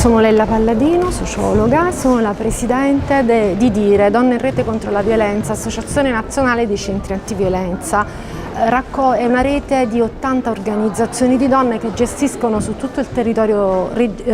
Sono Lella Palladino, sociologa, sono la presidente di DIRE, Donne in Rete contro la Violenza, Associazione Nazionale dei Centri Antiviolenza. È una rete di 80 organizzazioni di donne che gestiscono su tutto il territorio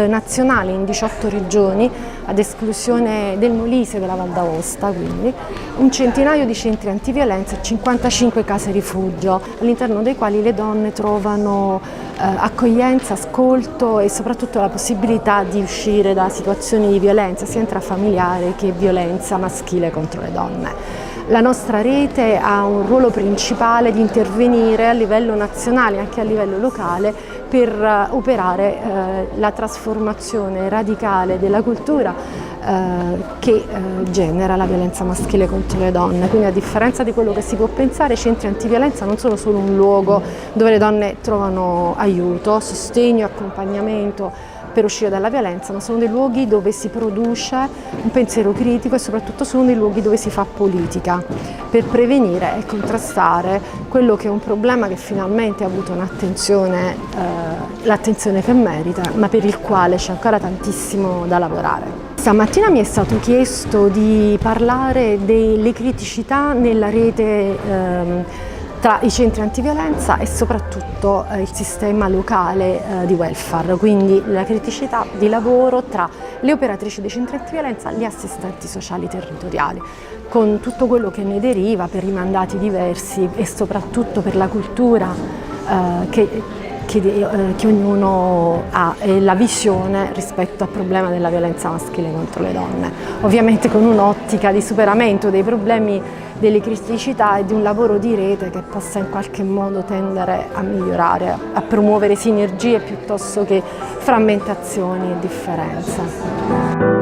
nazionale, in 18 regioni, ad esclusione del Molise e della Val d'Aosta, quindi un centinaio di centri antiviolenza e 55 case rifugio, all'interno dei quali le donne trovano accoglienza, ascolto e soprattutto la possibilità di uscire da situazioni di violenza sia intrafamiliare che violenza maschile contro le donne. La nostra rete ha un ruolo principale di intervenire a livello nazionale e anche a livello locale per operare la trasformazione radicale della cultura che genera la violenza maschile contro le donne. Quindi, a differenza di quello che si può pensare, i centri antiviolenza non sono solo un luogo dove le donne trovano aiuto, sostegno, accompagnamento per uscire dalla violenza, ma sono dei luoghi dove si produce un pensiero critico e soprattutto sono dei luoghi dove si fa politica per prevenire e contrastare quello che è un problema che finalmente ha avuto un'attenzione, l'attenzione che merita, ma per il quale c'è ancora tantissimo da lavorare. Stamattina mi è stato chiesto di parlare delle criticità nella rete tra i centri antiviolenza e soprattutto il sistema locale di welfare, quindi la criticità di lavoro tra le operatrici dei centri antiviolenza e gli assistenti sociali territoriali, con tutto quello che ne deriva per i mandati diversi e soprattutto per la cultura che ognuno ha e la visione rispetto al problema della violenza maschile contro le donne, ovviamente con un'ottica di superamento dei problemi, delle criticità e di un lavoro di rete che possa in qualche modo tendere a migliorare, a promuovere sinergie piuttosto che frammentazioni e differenze.